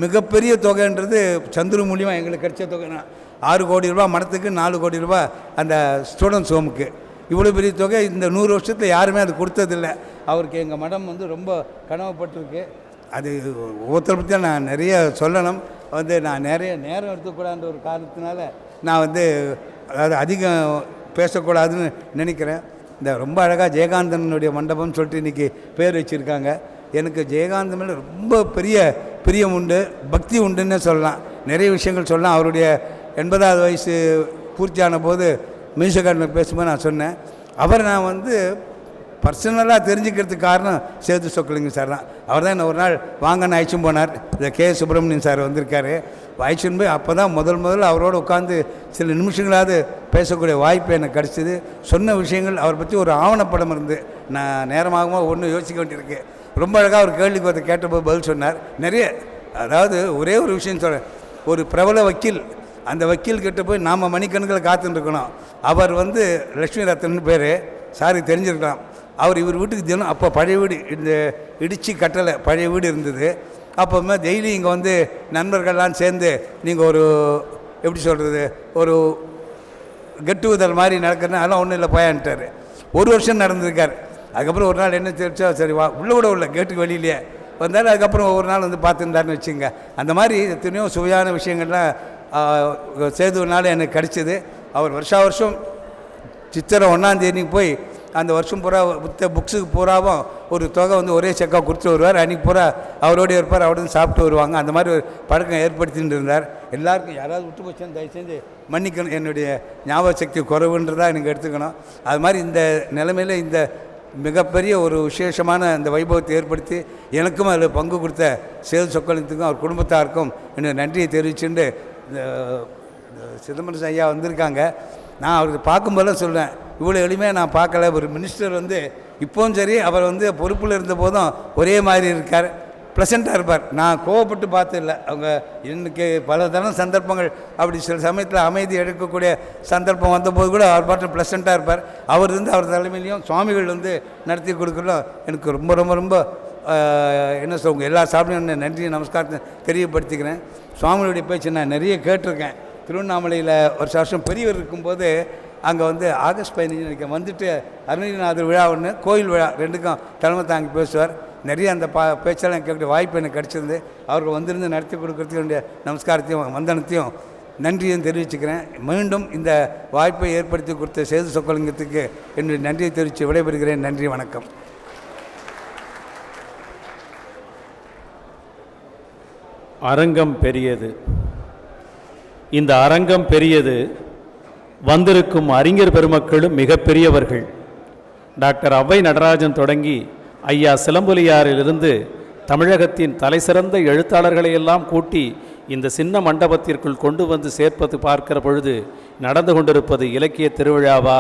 மிகப்பெரிய தொகைன்றது சந்துரு மூலியமாக எங்களுக்கு கிடைச்ச தொகைனா 6 கோடி ரூபா மடத்துக்கு, 4 கோடி ரூபா அந்த ஸ்டூடெண்ட்ஸ் ஹோமுக்கு. இவ்வளோ பெரிய தொகை இந்த 100 வருஷத்தில் யாருமே அது கொடுத்ததில்லை. அவருக்கு எங்கள் மடம் வந்து ரொம்ப கனவுப்பட்டிருக்கு. அது ஒவ்வொருத்தரை பற்றி நான் நிறைய சொல்லணும். வந்து நான் நிறைய நேரம் எடுத்துக்கூடாதுன்ற ஒரு காரணத்தினால நான் வந்து அதாவது அதிகம் பேசக்கூடாதுன்னு நினைக்கிறேன். இந்த ரொம்ப அழகாக ஜெயகாந்தனுடைய மண்டபம்னு சொல்லிட்டு இன்றைக்கி பேர் வச்சுருக்காங்க. எனக்கு ஜெயகாந்தன் மேலே ரொம்ப பெரிய பிரியம் உண்டு, பக்தி உண்டுன்னு சொல்லலாம். நிறைய விஷயங்கள் சொல்லலாம். அவருடைய 80வது வயசு பூர்த்தியான போது மியூசிக்காரன் பேசும்போது நான் சொன்னேன், அவரை நான் வந்து பர்சனலாக தெரிஞ்சுக்கிறதுக்கு காரணம் சேது சொக்கலிங்க சார் தான். அவர் தான் என்ன ஒரு நாள் வாங்கன்னு அழைச்சும் போனார். இந்த கே சுப்பிரமணியன் சார் வந்திருக்காரு. அழைச்சுன்னு போய் அப்போ தான் முதல்ல அவரோடு உட்காந்து சில நிமிஷங்களாவது பேசக்கூடிய வாய்ப்பு எனக்கு கிடச்சிது. சொன்ன விஷயங்கள் அவரை பற்றி ஒரு ஆவணப்படம் இருந்து நான் நேரமாகவும் ஒன்றும் யோசிக்க வேண்டியிருக்கு. ரொம்ப அழகாக ஒரு கேள்விக்கு வந்து கேட்டபோது பதில் சொன்னார். நிறைய அதாவது ஒரே ஒரு விஷயம் சொல்கிறேன், ஒரு பிரபல வக்கீல், அந்த வக்கீல்கிட்ட போய் நாம் மணிக்கணக்கில் காத்துட்டுருக்கணும். அவர் வந்து லக்ஷ்மி ரத்தன் பேர், சாருக்கு தெரிஞ்சிருக்கலாம். அவர் இவர் வீட்டுக்கு தினம் அப்போ பழைய வீடு இந்த இடித்து கட்டலை பழைய வீடு இருந்தது. அப்போவுமே டெய்லி இங்கே வந்து நண்பர்கள்லாம் சேர்ந்து நீங்கள் ஒரு எப்படி சொல்கிறது ஒரு கெட்டுதல் மாதிரி நடக்கிறதுனா அதெல்லாம் ஒன்றும் இல்லை போயான்ட்டார். 1 வருஷம் நடந்திருக்கார். அதுக்கப்புறம் ஒரு நாள் என்ன தெரிச்சா, சரி வா உள்ளே கூட உள்ள கேட்டுக்கு வெளியிலே வந்தாலும் அதுக்கப்புறம் ஒவ்வொரு நாள் வந்து பார்த்துருந்தாருன்னு வச்சுங்க. அந்த மாதிரி எத்தனையோ சுவையான விஷயங்கள்லாம் சேதுனால எனக்கு கிடச்சிது. அவர் வருஷம் சித்திரை 1ஆம் தேதி போய் அந்த வருஷம் பூரா புத்த புக்ஸுக்கு பூராவும் ஒரு தொகை வந்து ஒரே செக்காக கொடுத்துட்டு வருவார். அன்றைக்கி பூரா அவரோடு இருப்பார், அவரோட சாப்பிட்டு வருவாங்க. அந்த மாதிரி ஒரு பழக்கம் ஏற்படுத்திட்டு இருந்தார். எல்லாருக்கும் யாராவது விட்டு போச்சுன்னு தயவு செஞ்சு மன்னிக்கணும், என்னுடைய ஞாபக சக்தி குறைவுன்றதாக எனக்கு எடுத்துக்கணும். அது மாதிரி இந்த நிலைமையில் இந்த மிகப்பெரிய ஒரு விசேஷமான இந்த வைபவத்தை ஏற்படுத்தி எனக்கும் அதில் பங்கு கொடுத்த சேது சொக்கலிங்கத்துக்கும் அவர் குடும்பத்தாருக்கும் என்னோட நன்றியை தெரிவிச்சுட்டு இந்த சிதம்பரம் ஐயா வந்திருக்காங்க. நான் அவருக்கு பார்க்கும்போதெல்லாம் சொல்கிறேன், இவ்வளோ எளிமையாக நான் பார்க்கல. ஒரு மினிஸ்டர் வந்து இப்போவும் சரி, அவர் வந்து பொறுப்பில் இருந்த போதும் ஒரே மாதிரி இருக்கார், ப்ளசண்ட்டாக இருப்பார். நான் கோவப்பட்டு பார்த்ததில்லை. அவங்க எனக்கு பல தரம் சந்தர்ப்பங்கள் அப்படி சில சமயத்தில் அமைதி எடுக்கக்கூடிய சந்தர்ப்பம் வந்தபோது கூட அவர் பாட்டு ப்ளசண்ட்டாக இருப்பார். அவர் வந்து அவர் தலைமையிலையும் சுவாமிகள் வந்து நடத்தி கொடுக்குறோம். எனக்கு ரொம்ப ரொம்ப ரொம்ப என்ன சொல்லுங்க, எல்லா சாப்பிடும் நன்றி நமஸ்காரத்தை தெரியப்படுத்திக்கிறேன். சுவாமிகளுடைய பேச்சு நான் நிறைய கேட்டிருக்கேன். திருவண்ணாமலையில் வருஷம் பெரியவர் இருக்கும்போது அங்கே வந்து ஆகஸ்ட் 15 வந்துட்டு அருணகிரிநாதர் விழா ஒன்று, கோயில் விழா 2க்கும் தலைமை தாங்கி பேசுவார். நிறைய அந்த பேச்செல்லாம் கேட்கக்கூடிய வாய்ப்பு எனக்கு கிடச்சிருந்து அவர்கள் வந்திருந்து நடத்தி கொடுக்கறதுக்கு என்னுடைய நமஸ்காரத்தையும் வந்தனத்தையும் நன்றியும் தெரிவிச்சுக்கிறேன். மீண்டும் இந்த வாய்ப்பை ஏற்படுத்தி கொடுத்த சேது சொக்கலிங்கத்துக்கு என்னுடைய நன்றியை தெரிவித்து விடைபெறுகிறேன். நன்றி, வணக்கம். அரங்கம் பெரியது. இந்த அரங்கம் பெரியது. வந்திருக்கும் அறிஞர் பெருமக்களும் மிகப்பெரியவர்கள். டாக்டர் ஔவை நடராஜன் தொடங்கி ஐயா சிலம்பொலியாரிலிருந்து தமிழகத்தின் தலைசிறந்த எழுத்தாளர்களை எல்லாம் கூட்டி இந்த சின்ன மண்டபத்திற்குள் கொண்டு வந்து சேர்ப்பது பார்க்கிற பொழுது நடந்து கொண்டிருப்பது இலக்கிய திருவிழாவா,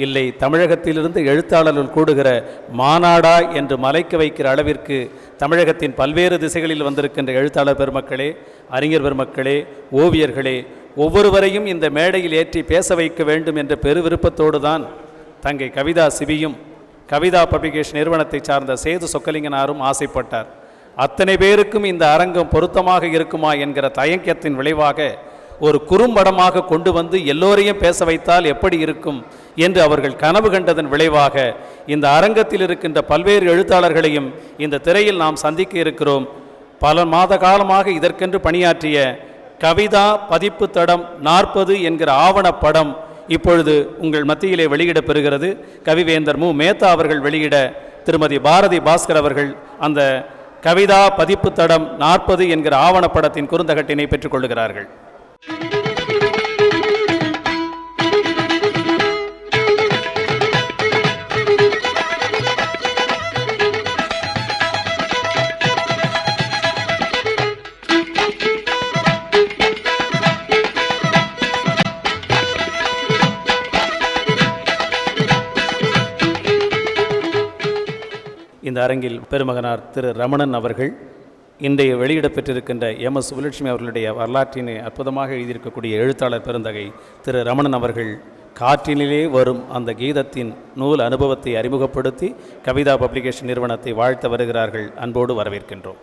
இல்லை தமிழகத்திலிருந்து எழுத்தாளர்கள் கூடுகிற மாநாடா என்று மலைக்க வைக்கிற அளவிற்கு தமிழகத்தின் பல்வேறு திசைகளில் வந்திருக்கின்ற எழுத்தாளர் பெருமக்களே, அறிஞர் பெருமக்களே, ஓவியர்களே, ஒவ்வொருவரையும் இந்த மேடையில் ஏற்றி பேச வைக்க வேண்டும் என்ற பெரு விருப்பத்தோடு தான் தங்கை கவிதா சிபியும் கவிதா பப்ளிகேஷன் நிறுவனத்தை சார்ந்த சேது சொக்கலிங்கனாரும் ஆசைப்பட்டார். அத்தனை பேருக்கும் இந்த அரங்கம் பொருத்தமாக இருக்குமா என்கிற தயக்கத்தின் விளைவாக ஒரு குறும்படமாக கொண்டு வந்து எல்லோரையும் பேச வைத்தால் எப்படி இருக்கும் என்று அவர்கள் கனவு கண்டதன் விளைவாக இந்த அரங்கத்தில் இருக்கின்ற பல்வேறு எழுத்தாளர்களையும் இந்த திரையில் நாம் சந்திக்க இருக்கிறோம். பல மாத காலமாக இதற்கென்று பணியாற்றிய கவிதா பதிப்பு தடம் 40 என்கிற ஆவணப்படம் இப்பொழுது உங்கள் மத்தியிலே வெளியிடப் பெறுகிறது. கவிவேந்தர் மு மேத்தா அவர்கள் வெளியிட திருமதி பாரதி பாஸ்கர் அவர்கள் அந்த கவிதா பதிப்பு தடம் 40 என்கிற ஆவணப்படத்தின் குறுந்தகட்டினை பெற்றுக்கொள்கிறார்கள். இந்த அரங்கில் பெருமகனார் திரு ரமணன் அவர்கள் இன்றைய வெளியிடப் பெற்றிருக்கின்ற எம்.எஸ். சுப்புலட்சுமி அவர்களுடைய வரலாற்றினை அற்புதமாக எழுதியிருக்கக்கூடிய எழுத்தாளர் பெருந்தகை திரு ரமணன் அவர்கள் காற்றினிலே வரும் அந்த கீதத்தின் நூல் அனுபவத்தை அறிமுகப்படுத்தி கவிதா பப்ளிகேஷன் நிறுவனத்தை வாழ்த்த வருகிறார்கள். அன்போடு வரவேற்கின்றோம்.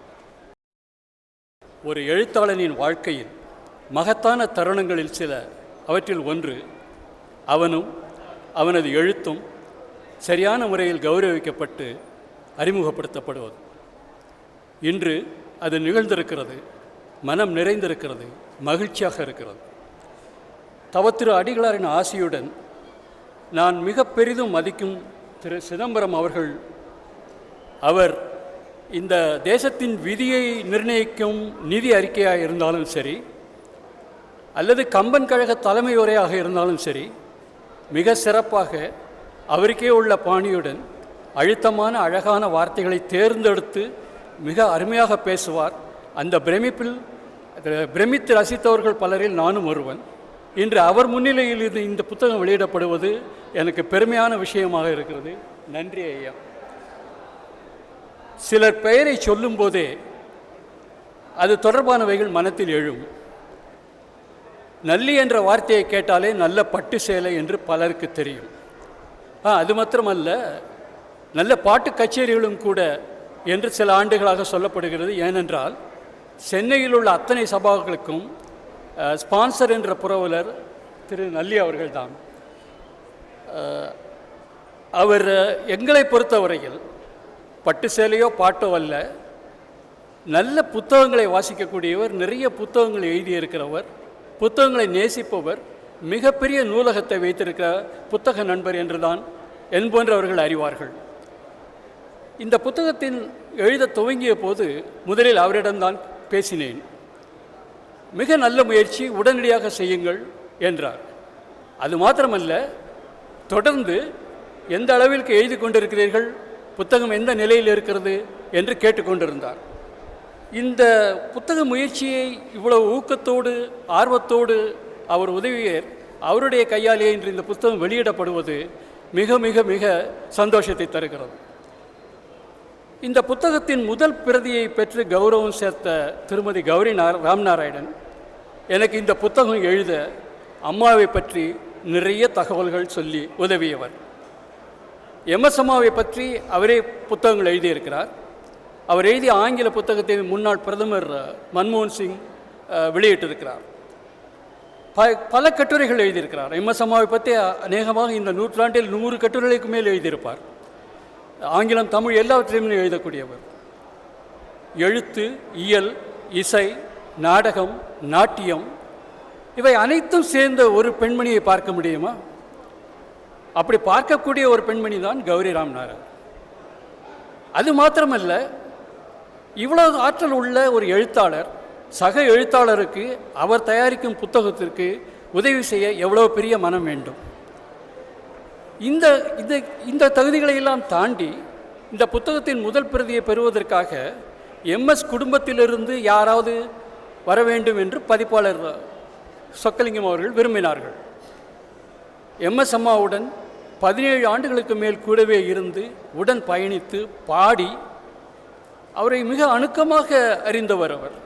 ஒரு எழுத்தாளனின் வாழ்க்கையில் மகத்தான தருணங்களில் சில அவற்றில் ஒன்று அவனும் அவனது எழுத்தும் சரியான முறையில் கௌரவிக்கப்பட்டு அறிமுகப்படுத்தப்படுவது. இன்று அது நிகழ்ந்திருக்கிறது. மனம் நிறைந்திருக்கிறது, மகிழ்ச்சியாக இருக்கிறது. தவத்திரு அடிகளாரின் ஆசியுடன் நான் மிக பெரிதும் மதிக்கும் திரு சிதம்பரம் அவர்கள், அவர் இந்த தேசத்தின் விதியை நிர்ணயிக்கும் நிதி அறிக்கையாக இருந்தாலும் சரி, அல்லது கம்பன் கழக தலைமை உரையாக இருந்தாலும் சரி, மிக சிறப்பாக அவருக்கே உள்ள பாணியுடன் அழுத்தமான அழகான வார்த்தைகளை தேர்ந்தெடுத்து மிக அருமையாக பேசுவார். அந்த பிரமித்து ரசித்தவர்கள் பலரில் நானும் ஒருவன். இன்று அவர் முன்னிலையில் இந்த புத்தகம் வெளியிடப்படுவது எனக்கு பெருமையான விஷயமாக இருக்கிறது. நன்றி ஐயா. சிலர் பெயரை சொல்லும் போதே அது தொடர்பானவைகள் மனத்தில் எழும். நல்லி என்ற வார்த்தையை கேட்டாலே நல்ல பட்டு சேலை என்று பலருக்கு தெரியும். அது மாத்திரமல்ல, நல்ல பாட்டு கச்சேரிகளும் கூட என்று சில ஆண்டுகளாக சொல்லப்படுகிறது. ஏனென்றால் சென்னையில் உள்ள அத்தனை சபாக்களுக்கும் ஸ்பான்சர் என்ற புரவலர் திரு நல்லி அவர்கள்தான். அவர் எங்களை பொறுத்தவரையில் பட்டு சேலையோ பாட்டோ அல்ல, நல்ல புத்தகங்களை வாசிக்கக்கூடியவர், நிறைய புத்தகங்களை எழுதியிருக்கிறவர், புத்தகங்களை நேசிப்பவர், மிகப்பெரிய நூலகத்தை வைத்திருக்கிற புத்தக நண்பர் என்றுதான் என்போன்றவர்கள் அறிவார்கள். இந்த புத்தகத்தின் எழுத துவங்கிய போது முதலில் அவரிடம்தான் பேசினேன். மிக நல்ல முயற்சி, உடனடியாக செய்யுங்கள் என்றார். அது மாத்திரமல்ல, தொடர்ந்து எந்த அளவிற்கு எழுதி கொண்டிருக்கிறீர்கள், புத்தகம் எந்த நிலையில் இருக்கிறது என்று கேட்டுக்கொண்டிருந்தார். இந்த புத்தக முயற்சியை இவ்வளவு ஊக்கத்தோடு ஆர்வத்தோடு அவர் உதவியர் அவருடைய கையாலேயே இன்று இந்த புத்தகம் வெளியிடப்படுவது மிக மிக மிக சந்தோஷத்தை தருகிறது. இந்த புத்தகத்தின் முதல் பிரதியை பெற்று கௌரவம் சேர்த்த திருமதி கௌரி ராம்நாராயணன் எனக்கு இந்த புத்தகம் எழுத அம்மாவை பற்றி நிறைய தகவல்கள் சொல்லி உதவியவர். எம்.எஸ். அம்மாவை பற்றி அவரே புத்தகங்கள் எழுதியிருக்கிறார். அவர் எழுதிய ஆங்கில புத்தகத்தை முன்னாள் பிரதமர் மன்மோகன் சிங் வெளியிட்டிருக்கிறார். பல கட்டுரைகள் எழுதியிருக்கிறார். எம்.எஸ். அம்மாவை பற்றி அநேகமாக இந்த நூற்றாண்டில் 100 கட்டுரைகளுக்கு மேல் எழுதியிருப்பார். ஆங்கிலம், தமிழ் எல்லாவற்றையும் எழுதக்கூடியவர். எழுத்து, இயல், இசை, நாடகம், நாட்டியம் இவை அனைத்தும் சேர்ந்த ஒரு பெண்மணியை பார்க்க முடியுமா? அப்படி பார்க்கக்கூடிய ஒரு பெண்மணி தான் கௌரி ராமநாதன். அது மாத்திரமல்ல, இவ்வளவு ஆற்றல் உள்ள ஒரு எழுத்தாளர் சக எழுத்தாளருக்கு அவர் தயாரிக்கும் புத்தகத்திற்கு உதவி செய்ய எவ்வளோ பெரிய மனம் வேண்டும். இந்த இந்த இந்த தகுதிகளை எல்லாம் தாண்டி இந்த புத்தகத்தின் முதல் பிரதியை பெறுவதற்காக எம்எஸ் குடும்பத்திலிருந்து யாராவது வர வேண்டும் என்று பதிப்பாளர் சொக்கலிங்கம் அவர்கள் விரும்பினார்கள். எம்எஸ் அம்மாவுடன் 17 ஆண்டுகளுக்கு மேல் கூடவே இருந்து உடன் பயணித்து பாடி அவரை மிக அணுக்கமாக அறிந்தவர் அவர்.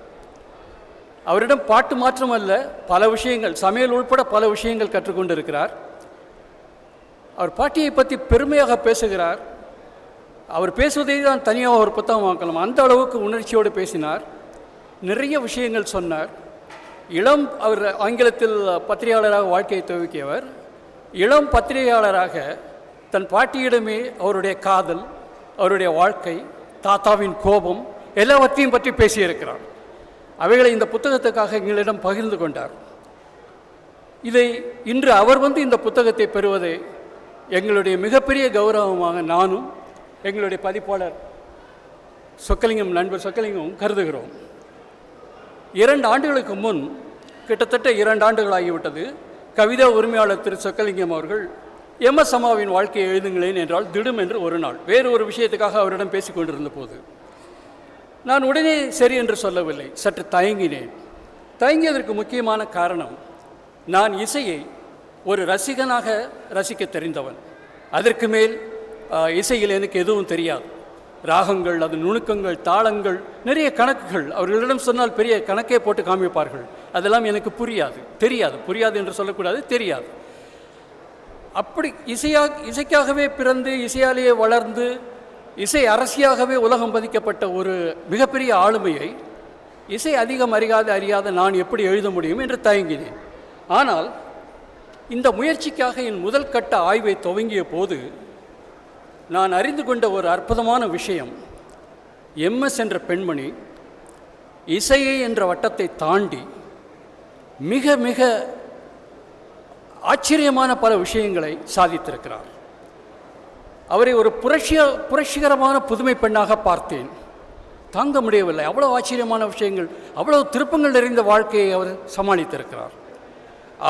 அவரிடம் பாட்டு மாற்றமல்ல, பல விஷயங்கள், சமையல் உள்பட பல விஷயங்கள் கற்றுக்கொண்டிருக்கிறார். அவர் பாட்டியை பற்றி பெருமையாக பேசுகிறார். அவர் பேசுவதை தான் தனியாக ஒரு புத்தகமாக்கலாம், அந்த அளவுக்கு உணர்ச்சியோடு பேசினார். நிறைய விஷயங்கள் சொன்னார். அவர் ஆங்கிலத்தில் பத்திரிகையாளராக வாழ்க்கையை துவக்கியவர். இளம் பத்திரிகையாளராக தன் பாட்டியிடமே அவருடைய காதல், அவருடைய வாழ்க்கை, தாத்தாவின் கோபம் எல்லாவற்றையும் பற்றி பேசியிருக்கிறார். அவைகளை இந்த புத்தகத்துக்காக எங்களிடம் பகிர்ந்து கொண்டார். இதை இன்று அவர் இந்த புத்தகத்தை பெறுவதை எங்களுடைய மிகப்பெரிய கௌரவமாக நானும் எங்களுடைய பதிப்பாளர் சொக்கலிங்கம், நண்பர் சொக்கலிங்கம் கருதுகிறோம். 2 ஆண்டுகளுக்கு முன், கிட்டத்தட்ட 2 ஆண்டுகள் ஆகிவிட்டது, கவிதா உரிமையாளர் திரு சொக்கலிங்கம் அவர்கள் எம்எஸ் அம்மாவின் வாழ்க்கையை எழுதுங்களேன் என்றால் திடுமென்று ஒரு நாள் வேறு ஒரு விஷயத்துக்காக அவரிடம் பேசிக் கொண்டிருந்த போது நான் உடனே சரி என்று சொல்லவில்லை, சற்று தயங்கினேன். தயங்கியதற்கு முக்கியமான காரணம், நான் இசையை ஒரு ரசிகனாக ரசிக்க தெரிந்தவன். அதற்கு மேல் இசையில் எனக்கு எதுவும் தெரியாது. ராகங்கள், அது நுணுக்கங்கள், தாளங்கள், நிறைய கணக்குகள் அவர்களிடம் சொன்னால் பெரிய கணக்கே போட்டு காமிப்பார்கள். அதெல்லாம் எனக்கு புரியாது என்று சொல்லக்கூடாது, தெரியாது. அப்படி இசைக்காகவே பிறந்து இசையாலேயே வளர்ந்து இசை அரசியாகவே உலகம் பதிக்கப்பட்ட ஒரு மிகப்பெரிய ஆளுமையை இசை அதிகம் அறியாத நான் எப்படி எழுத முடியும் என்று தயங்கினேன். ஆனால் இந்த முயற்சிக்காக என் முதல் கட்ட ஆய்வை துவங்கிய போது நான் அறிந்து கொண்ட ஒரு அற்புதமான விஷயம், எம்எஸ் என்ற பெண்மணி இசையை என்ற வட்டத்தை தாண்டி மிக மிக ஆச்சரியமான பல விஷயங்களை சாதித்திருக்கிறார். அவரை ஒரு புரட்சிகரமான புதுமை பெண்ணாக பார்த்தேன். தாங்க முடியவில்லை. அவ்வளோ ஆச்சரியமான விஷயங்கள், அவ்வளோ திருப்பங்கள் நிறைந்த வாழ்க்கையை அவர் சமாளித்திருக்கிறார்.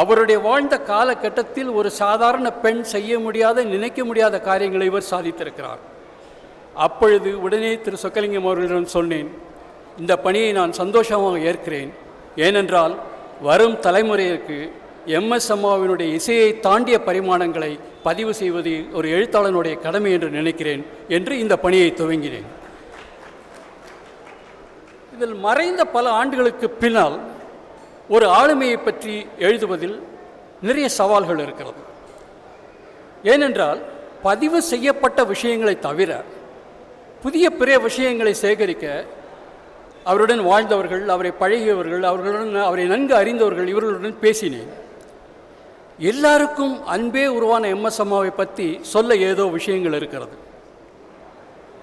அவருடைய வாழ்ந்த காலகட்டத்தில் ஒரு சாதாரண பெண் செய்ய முடியாத, நினைக்க முடியாத காரியங்களை இவர் சாதித்திருக்கிறார். அப்பொழுது உடனே திரு சொக்கலிங்கம் அவர்களிடம் சொன்னேன், இந்த பணியை நான் சந்தோஷமாக ஏற்கிறேன். ஏனென்றால் வரும் தலைமுறைக்கு எம்எஸ் அம்மாவினுடைய இசையை தாண்டிய பரிமாணங்களை பதிவு செய்வது ஒரு எழுத்தாளனுடைய கடமை என்று நினைக்கிறேன் என்று இந்த பணியை துவங்கினேன். இதில் மறைந்த பல ஆண்டுகளுக்கு பின்னால் ஒரு ஆளுமையை பற்றி எழுதுவதில் நிறைய சவால்கள் இருக்கிறது. ஏனென்றால் பதிவு செய்யப்பட்ட விஷயங்களை தவிர புதிய பிற விஷயங்களை சேகரிக்க அவருடன் வாழ்ந்தவர்கள், அவரை பழகியவர்கள், அவரை நன்கு அறிந்தவர்கள், இவர்களுடன் பேசினேன். எல்லாருக்கும் அன்பே உருவான எம்எஸ் அம்மாவை பற்றி சொல்ல ஏதோ விஷயங்கள் இருக்கிறது.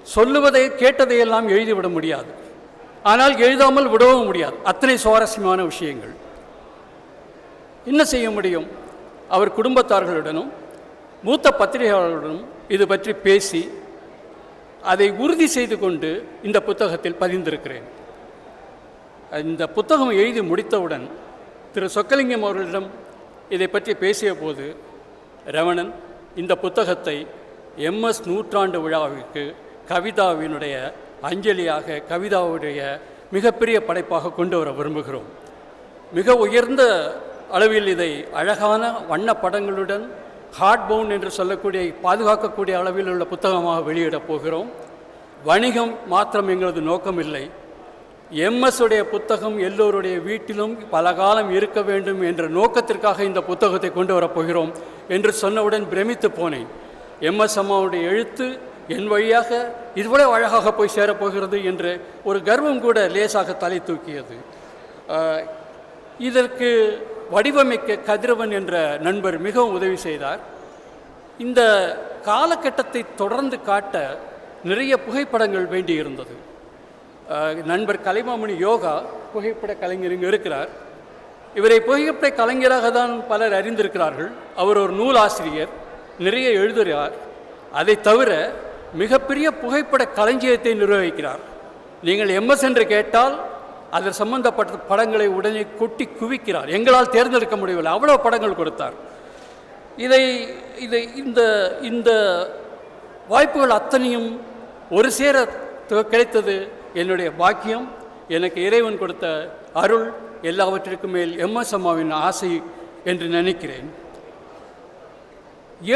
சொல்லுவதை கேட்டதையெல்லாம் எழுதிவிட முடியாது, ஆனால் எழுதாமல் விடவும் முடியாது. அத்தனை சுவாரஸ்யமான விஷயங்கள். என்ன செய்ய முடியும்? அவர் குடும்பத்தார்களுடனும் மூத்த பத்திரிகையாளர்களுடனும் இது பற்றி பேசி அதை உறுதி செய்து கொண்டு இந்த புத்தகத்தில் பதிந்திருக்கிறேன். இந்த புத்தகம் எழுதி முடித்தவுடன் திரு சொக்கலிங்கம் அவர்களிடம் இதை பற்றி பேசிய போது, ரமணன், இந்த புத்தகத்தை எம்எஸ் 100ஆண்டு விழாவிற்கு கவிதாவினுடைய அஞ்சலியாக, கவிதாவுடைய மிகப்பெரிய படைப்பாக கொண்டு வர விரும்புகிறோம். மிக உயர்ந்த அளவில் இதை அழகான வண்ண படங்களுடன் ஹார்ட் பவுண்ட் என்று சொல்லக்கூடிய பாதுகாக்கக்கூடிய அளவில் உள்ள புத்தகமாக வெளியிடப் போகிறோம். வணிகம் மாத்திரம் எங்களது நோக்கம் இல்லை. எம்எஸ் உடைய புத்தகம் எல்லோருடைய வீட்டிலும் பல காலம் இருக்க வேண்டும் என்ற நோக்கத்திற்காக இந்த புத்தகத்தை கொண்டு வரப்போகிறோம் என்று சொன்னவுடன் பிரமித்து போனேன். எம்எஸ் அம்மாவுடைய எழுத்து என் வழியாக இவ்வளவு அழகாக போய் சேரப்போகிறது என்று ஒரு கர்வம் கூட லேசாக தலை தூக்கியது. இதற்கு வடிவமைக்க கதிரவன் என்ற நண்பர் மிகவும் உதவி செய்தார். இந்த காலகட்டத்தை தொடர்ந்து காட்ட நிறைய புகைப்படங்கள் வேண்டியிருந்தது. நண்பர் கலைமாமணி யோகா புகைப்பட கலைஞர் இங்கே இருக்கிறார். இவரை புகைப்பட கலைஞராக தான் பலர் அறிந்திருக்கிறார்கள். அவர் ஒரு நூல் ஆசிரியர், நிறைய எழுதுகிறார். அதை தவிர மிகப்பெரிய புகைப்பட களஞ்சியத்தை நிர்வகிக்கிறார். நீங்கள் எம்எஸ் என்று கேட்டால் அதில் சம்பந்தப்பட்ட படங்களை உடனே கொட்டி குவிக்கிறார். எங்களால் தேர்ந்தெடுக்க முடியவில்லை, அவ்வளோ படங்கள் கொடுத்தார். இந்த வாய்ப்புகள் அத்தனையும் ஒரு சேர கிடைத்தது என்னுடைய பாக்கியம். எனக்கு இறைவன் கொடுத்த அருள் எல்லாவற்றிற்கும் மேல் எம்எஸ் அம்மாவின் ஆசை என்று நினைக்கிறேன்.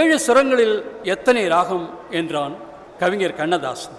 7 சுரங்களில் எத்தனை ராகம் என்றான் கவிஞர் கண்ணதாசன்.